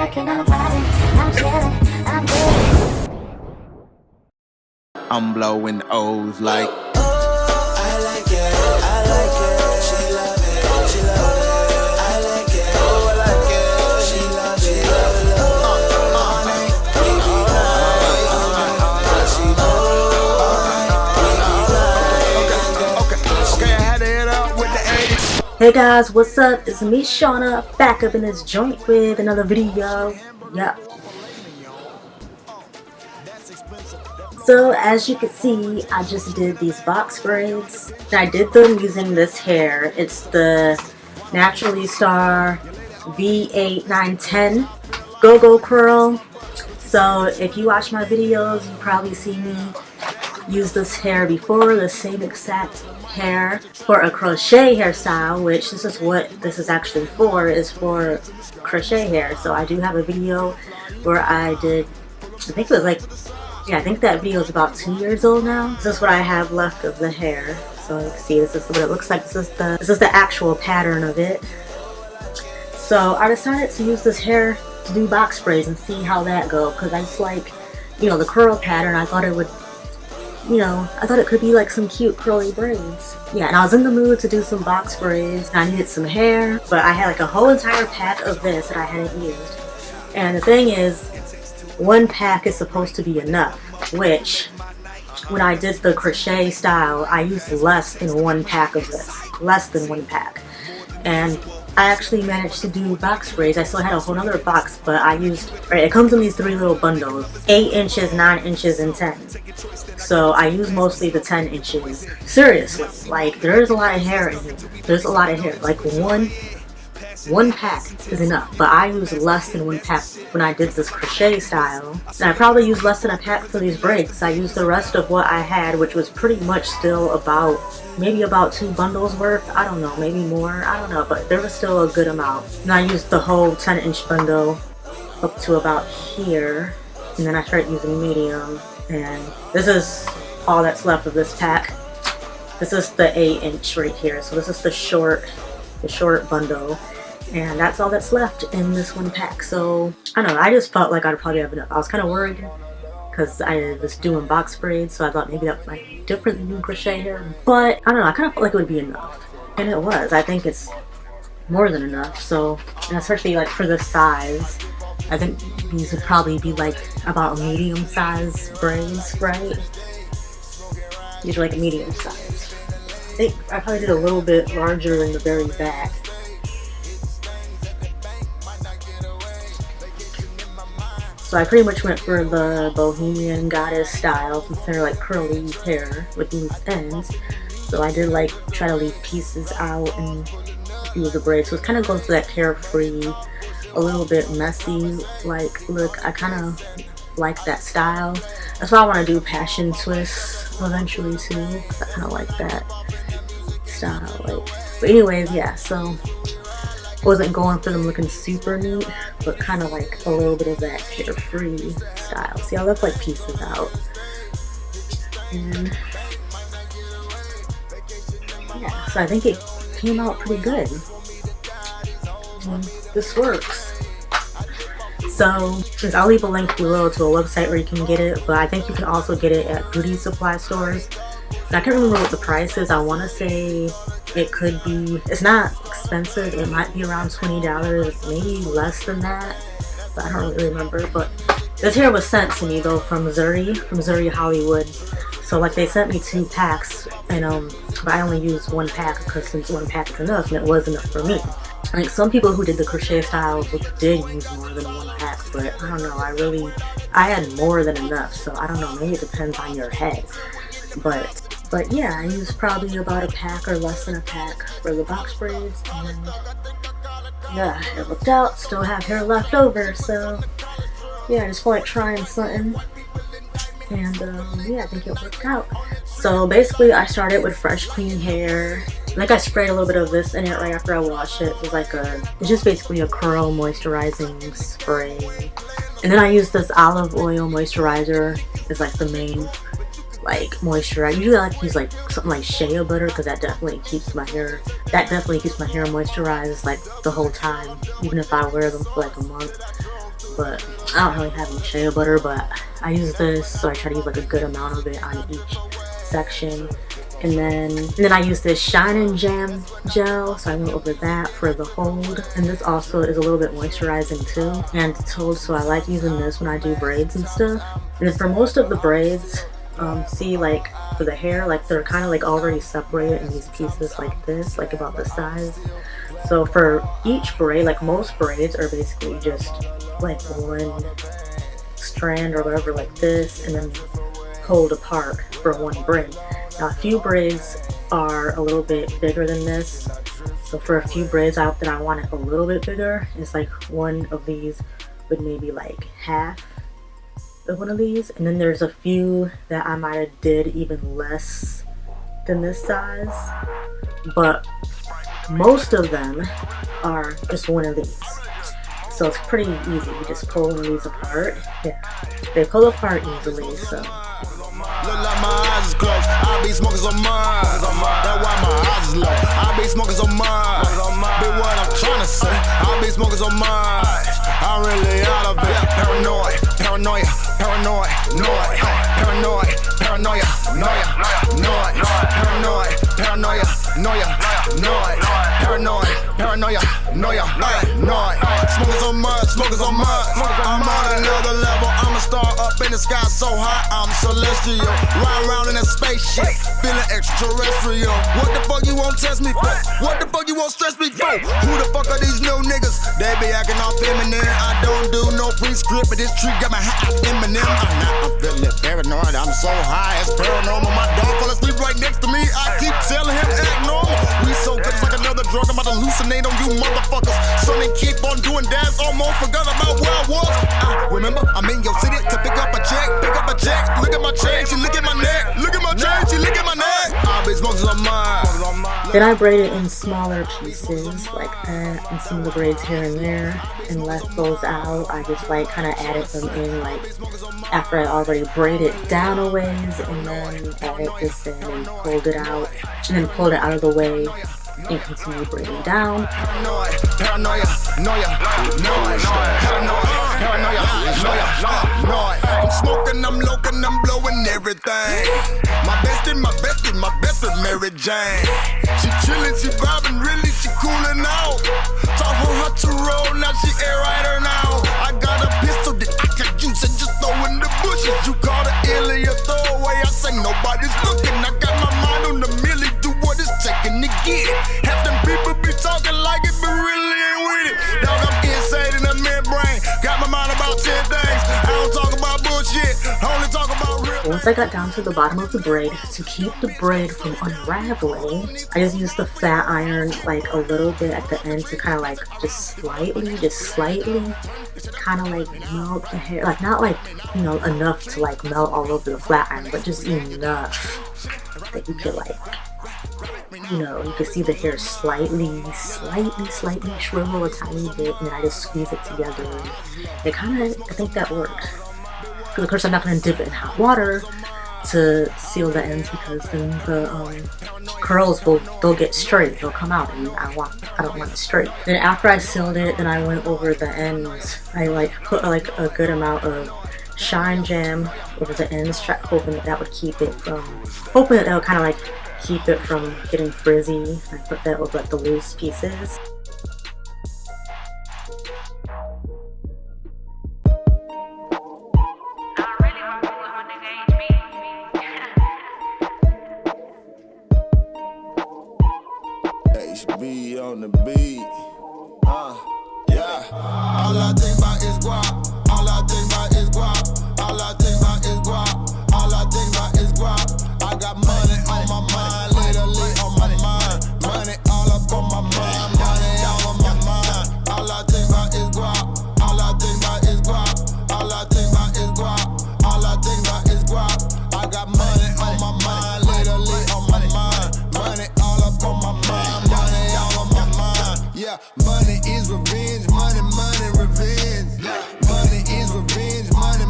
working, I'm vibing, I'm chilling, I'm good. I'm blowing O's like. I like it, I like it, she love it, she love it. I like it, oh I like it, she love it, she love it. All night, we all night, all night, she Okay, I had to hit up with the 80s. Hey guys, what's up? It's me, Shauna, back up in this joint with another video. Yep. So as you can see, I just did these box braids. And I did them using this hair. It's the Naturally Star V8910 GOGO curl. So if you watch my videos, you probably see me use this hair before, the same exact hair for a crochet hairstyle, which this is what this is actually for, is for crochet hair. So I do have a video where I did, I think it was like, yeah, I think that video is about 2 years old now. This is what I have left of the hair. So you can see this is what it looks like. This is the actual pattern of it. So I decided to use this hair to do box braids and see how that go, because I just like, you know, the curl pattern. I thought it would, you know, I thought it could be like some cute curly braids. Yeah, and I was in the mood to do some box braids. I needed some hair, but I had like a whole entire pack of this that I hadn't used. And the thing is, one pack is supposed to be enough, which when I did the crochet style, I used less than one pack of this. Less than one pack. And I actually managed to do box braids. I still had a whole other box, but I used, right, it comes in these 3 little bundles, 8 inches, 9 inches, and 10. So I use mostly the 10 inches. Seriously, like there's a lot of hair in here. There's a lot of hair. Like one pack is enough, but I used less than one pack when I did this crochet style. And I probably used less than a pack for these braids. I used the rest of what I had, which was pretty much still about, maybe about 2 bundles worth. I don't know, maybe more, I don't know, but there was still a good amount. And I used the whole 10-inch bundle up to about here, and then I started using medium, and this is all that's left of this pack. This is the 8-inch right here, so this is the short bundle. And that's all that's left in this one pack. So I don't know, I just felt like I'd probably have enough. I was kind of worried because I was doing box braids, so I thought maybe that might be different than doing crochet hair. But I don't know, I kind of felt like it would be enough, and it was. I think it's more than enough. So, and especially like for the size, I think these would probably be like about medium size braids, right? These are like medium size. I think I probably did a little bit larger in the very back. So I pretty much went for the bohemian goddess style, since they're like curly hair with these ends. So I did like try to leave pieces out and do the braids. So it's kind of going for that carefree, a little bit messy like look. I kind of like that style. That's why I want to do passion twists eventually too, because I kind of like that style. Like, but anyways, yeah. So wasn't going for them looking super neat, but kind of like a little bit of that carefree style. See, I left like pieces out. And yeah, so I think it came out pretty good. And this works. So I'll leave a link below to a website where you can get it, but I think you can also get it at beauty supply stores. And I can't remember what the price is. I want to say it could be, it's not expensive, it might be around $20, maybe less than that, but I don't really remember. But this hair was sent to me though from Zury Hollywood. So like they sent me 2 packs, and but I only used 1 pack because since 1 pack is enough, and it was enough for me. I think some people who did the crochet style did use more than 1 pack, but I don't know, I had more than enough, so I don't know, maybe it depends on your head. But yeah, I used probably about a pack or less than a pack for the box braids, and yeah, it worked out. Still have hair left over, so yeah, I just feel like trying something, and yeah, I think it worked out. So basically I started with fresh clean hair. I think I sprayed a little bit of this in it right after I washed it. It's just basically a curl moisturizing spray, and then I used this olive oil moisturizer as like the main like moisturizer. Usually I like to use like something like shea butter, because that definitely keeps my hair moisturized like the whole time, even if I wear them for like a month. but I don't really have any shea butter, but I use this, so I try to use like a good amount of it on each section. And then I use this Shine and Jam gel, so I went over that for the hold. And this also is a little bit moisturizing too, and it's hold, so I like using this when I do braids and stuff. And then for most of the braids, see, like for the hair, like they're kind of like already separated in these pieces like this, like about the size. So for each braid, like most braids are basically just like one strand or whatever like this, and then pulled apart for one braid. Now a few braids are a little bit bigger than this, so for a few braids out that I want it a little bit bigger, it's like one of these with maybe like half of one of these, and then there's a few that I might have did even less than this size, but most of them are just one of these. So it's pretty easy. You just pull one of these apart. Yeah, they pull apart easily, so. Look like my eyes is closed. I be smoking some mud. That's why my eyes is low. I be smoking some mud. Be what I'm trying to say. I be smoking some mud. I'm really out of it. Paranoid, paranoia, paranoid, noid, paranoid, paranoia, noia, noid, paranoid, paranoia, noia, noid, paranoid, paranoia, noia, noid. Smoking some mud, smoking some mud. I'm on another level. I'm a star up in the sky so high, I'm celestial. Ride around in a spaceship, feeling extraterrestrial. What the fuck you won't test me for? What the fuck you won't stress me for? Who the fuck are these new niggas? They be acting all feminine. I don't do no pre-script, but this tree got my high Eminem. I'm feeling paranoid, I'm so high, it's paranormal. My dog fell asleep right next to me. I keep telling him act normal. We so good, it's like another drug. I'm about to hallucinate on you motherfuckers. So they keep on doing dance, almost forgot about where I was. I remember I'm in your city to pick up a check, pick up a check. Look at my chain, she look at my neck. Look at my chain, she look at my neck. I be smoking some mud. Then I braided in smaller pieces like that, and some of the braids here and there, and left those out. I just like kind of added them in like after I already braided down a ways, and then added this in and pulled it out, and then pulled it out of the way and continue braiding down. Paranoia, paranoia, noia, noia, paranoia, noia, noia. I'm smoking, I'm loking, I'm blowing everything. My bestie, my bestie, my best is Mary Jane. She chillin', she vibing, really, she coolin' out. Taught her to roll, now she air rider now. I got a pistol that I can use and just throw in the bushes. You call the alien throwaway, I say nobody's looking. I got my mind on the milli, do what it's taking to get. Half them people be talking like it, but really ain't with it. Dog, I'm insane in the midbrain. Got my mind about 10 things. I don't talk about bullshit, I only talk about real. Once I got down to the bottom of the braid, to keep the braid from unraveling, I just used the flat iron like a little bit at the end to kind of like just slightly kind of like melt the hair. Like not like, you know, enough to like melt all over the flat iron, but just enough that you could like, you know, you can see the hair slightly shrivel a tiny bit, and then I just squeeze it together. And it kind of, I think that worked. Because of course I'm not going to dip it in hot water to seal the ends, because then the curls they'll get straight, they'll come out, and I don't want it straight. Then after I sealed it, then I went over the ends. I like put like a good amount of Shine Jam over the ends, hoping that would keep it from, hoping that would kind of like keep it from getting frizzy. I put that over like the loose pieces. HB on the beat. Yeah. All I think about is guap. All I think about is guap. All I think about is guap. All I think about is guap. I got money on my mind, literally on my mind. Money all up on my mind, money all on my mind. All I think about is guap. All I think about is guap. All I think about is guap. All I think about is guap. I got money on my mind, literally on my mind. Money all up on my mind, money all on my mind. Yeah, money is revenge, money, revenge. Money is revenge, money,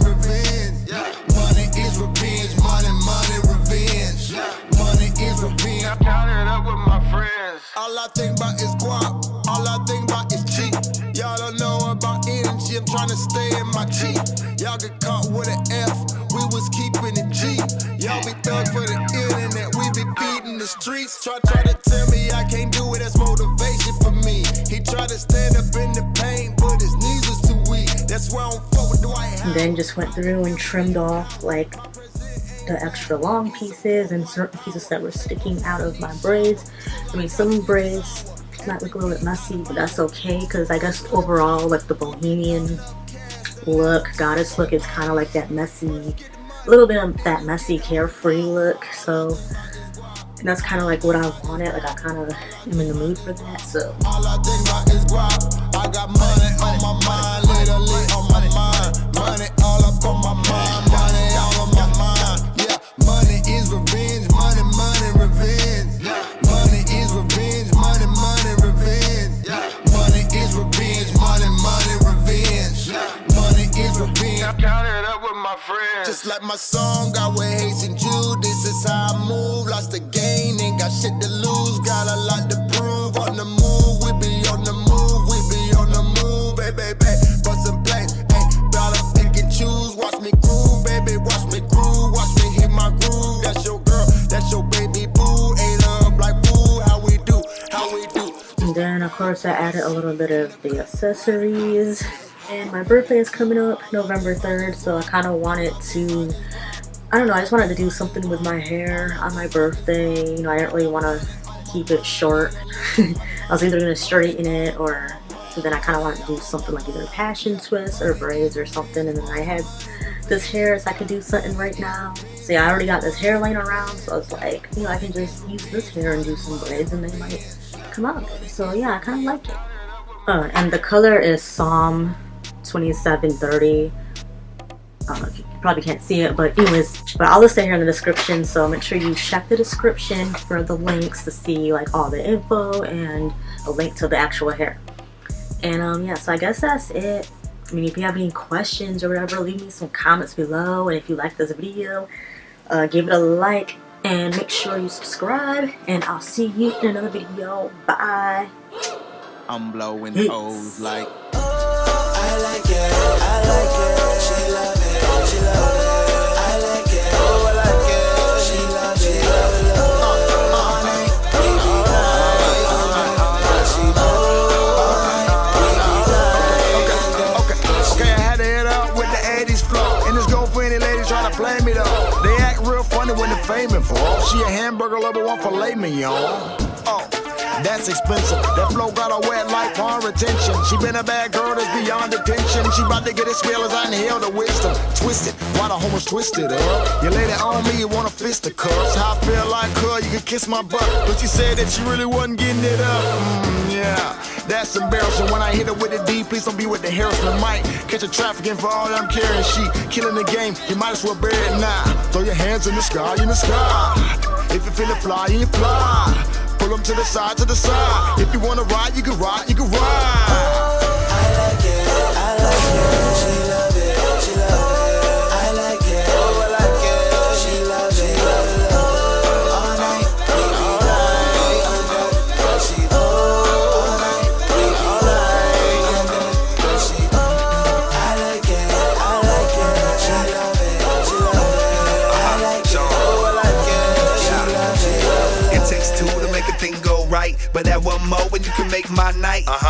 revenge. Money is revenge, money, revenge. Money is revenge. I count it up with my friends. All I think about is guap. All I think about is cheap. Y'all don't know about energy. I'm trying to stay in my Jeep. Y'all get caught with an F, we was keeping it G. Y'all be thugs for the internet, we be feeding the streets. Try to tell me I can't do it, that's motivation for me. He tried to stand up in the pain, but his knees was too weak. That's why I don't fuck with Dwight. And then just went through and trimmed off like the extra long pieces and certain pieces that were sticking out of my braids. I mean, some braids might look a little bit messy, but that's okay because I guess overall, like the bohemian look, goddess look, is kind of like that messy, a little bit of that messy carefree look. So that's kind of like what I wanted. Like I kind of am in the mood for that. So all I think about is guap. I got money on my mind, literally on my mind. Money all up on my mind, money all on my mind. Yeah, money is revenge, money, revenge. Money is revenge, money, revenge. Money is revenge, money, revenge. Money is revenge. I counted up with my friends. Just like my song, got with Hayes and Jude. This is how I move. Lost the game, ain't got shit to lose. Got a lot to prove. On the move, we be on the move. We be on the move, baby, bustin' blanks. Ain't gotta pick and choose. Watch me groove, baby, watch me groove. Watch me hit my groove. That's your girl, that's your baby boo. Ate up like food. How we do, how we do. and then of course I added a little bit of the accessories. And my birthday is coming up November 3rd, so I kind of wanted to, I don't know, I just wanted to do something with my hair on my birthday. You know, I didn't really want to keep it short. I was either going to straighten it or, so then I kind of wanted to do something like either a passion twist or braids or something. And then I had this hair, so I could do something right now. So yeah, I already got this hair laying around, so I was like, you know, I can just use this hair and do some braids and they might come out good. So yeah, I kind of like it. And the color is Psalm 2730. You probably can't see it, but anyways, but I'll list it here in the description, so make sure you check the description for the links to see like all the info and a link to the actual hair. And yeah, so I guess that's it. I mean, if you have any questions or whatever, leave me some comments below, and if you like this video, give it a like and make sure you subscribe, and I'll see you in another video. Bye. I'm blowing O's like I like it, I like it, she love it, she love it. I like it, oh I like it, she love it, she love it. All night, we be live, all night, she okay, I had to hit up with the 80s flow. And this go for any ladies trying to play me though. They act real funny when they're famous for. She a hamburger lover, one filet mignon. Oh, that's expensive. That flow got her wet like pawn retention. She been a bad girl that's beyond attention. She about to get as real as I inhale the wisdom. Twisted, why the homies twisted up? You lay that on me, you wanna fist the cuffs. How I feel like her, you can kiss my butt. But she said that she really wasn't getting it up. Yeah, that's embarrassing. When I hit her with the D, please don't be with the Harrison. Might catch a trafficking for all I'm carrying. She killing the game, you might as well bury it now. Throw your hands in the sky, in the sky. If you feel it fly, you fly. Pull them to the side, to the side. If you wanna ride, you can ride, you can ride. I like it, I like it, she love it, she love it. I like it, oh I like it, she love it, she love it. All night, we all night, and she all night, we all night, and she I like it, she love it, she love it. I like it, oh I like it, she love it. It takes two to make a thing go right, but that one more and you can make my night.